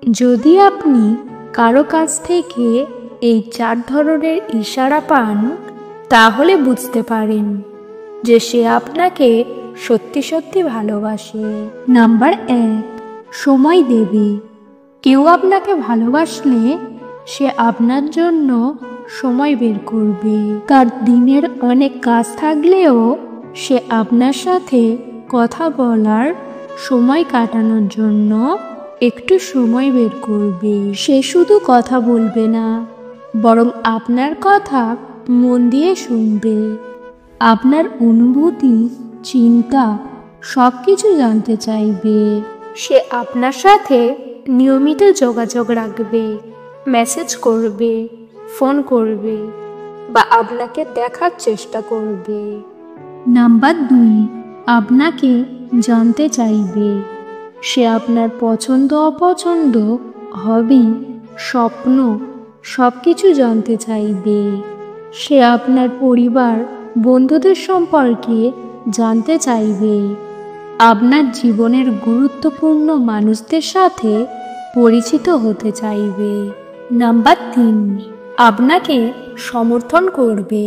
যদি আপনি কারো কাছ থেকে এই 4 ধরনের ইশারা পান, তাহলে বুঝতে পারেন যে সে আপনাকে সত্যি সত্যি ভালোবাসে। নাম্বার 1, সময় দেবে। কেউ আপনাকে ভালোবাসলে সে আপনার জন্য সময় বের করবে। তার দিনের অনেক কাজ থাকলেও সে আপনার সাথে কথা বলার, সময় কাটানোর জন্য একটু সময় বের করবে। সে শুধু কথা বলবে না, বরং আপনার কথা মন দিয়ে শুনবে। আপনার অনুভূতি, চিন্তা সব কিছু জানতে চাইবে। সে আপনার সাথে নিয়মিত যোগাযোগ রাখবে, মেসেজ করবে, ফোন করবে বা আপনাকে দেখার চেষ্টা করবে। নাম্বার 2, আপনাকে জানতে চাইবে। সে আপনার পছন্দ অপছন্দ, হবি, স্বপ্ন সব কিছু জানতে চাইবে। সে আপনার পরিবার, বন্ধুদের সম্পর্কে জানতে চাইবে। আপনার জীবনের গুরুত্বপূর্ণ মানুষদের সাথে পরিচিত হতে চাইবে। নাম্বার 3, আপনাকে সমর্থন করবে।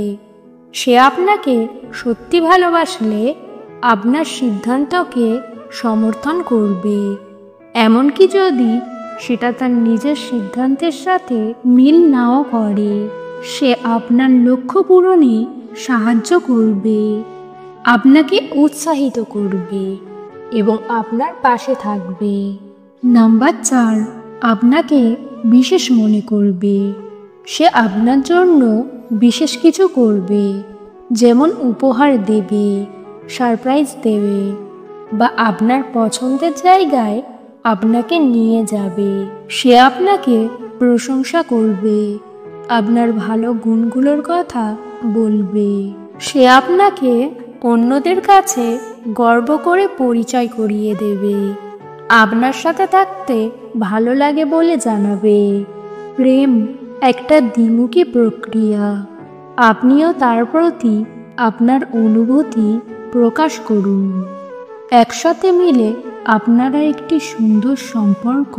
সে আপনাকে সত্যি ভালোবাসলে আপনার সিদ্ধান্তকে সমর্থন করবে, এমনকি যদি সেটা তার নিজের সিদ্ধান্তের সাথে মিল নাও করে। সে আপনার লক্ষ্য পূরণে সাহায্য করবে, আপনাকে উৎসাহিত করবে এবং আপনার পাশে থাকবে। নাম্বার 4, আপনাকে বিশেষ মনে করবে। সে আপনার জন্য বিশেষ কিছু করবে, যেমন উপহার দেবে, সারপ্রাইজ দেবে বা আপনার পছন্দের জায়গায় আপনাকে নিয়ে যাবে। সে আপনাকে প্রশংসা করবে, আপনার ভালো গুণগুলোর কথা বলবে। সে আপনাকে অন্যদের কাছে গর্ব করে পরিচয় করিয়ে দেবে, আপনার সাথে থাকতে ভালো লাগে বলে জানাবে। প্রেম একটা দ্বিমুখী প্রক্রিয়া। আপনিও তার প্রতি আপনার অনুভূতি প্রকাশ করুন। একসাথে মিলে আপনারা একটি সুন্দর সম্পর্ক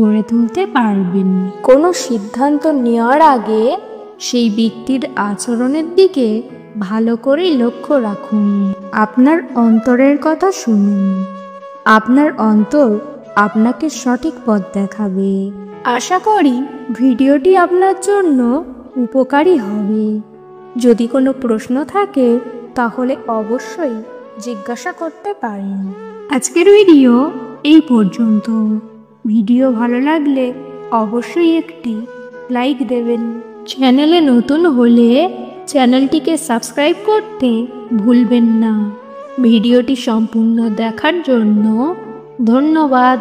গড়ে তুলতে পারবেন। কোনো সিদ্ধান্ত নেওয়ার আগে সেই ব্যক্তির আচরণের দিকে ভালো করে লক্ষ্য রাখুন। আপনার অন্তরের কথা শুনুন। আপনার অন্তর আপনাকে সঠিক পথ দেখাবে। আশা করি ভিডিওটি আপনার জন্য উপকারী হবে। যদি কোনো প্রশ্ন থাকে তাহলে অবশ্যই জিজ্ঞাসা করতে পারেন। আজকের ভিডিও এই পর্যন্ত। ভিডিও ভালো লাগলে অবশ্যই একটি লাইক দেবেন। চ্যানেলে নতুন হলে চ্যানেলটিকে সাবস্ক্রাইব করতে ভুলবেন না। ভিডিওটি সম্পূর্ণ দেখার জন্য ধন্যবাদ।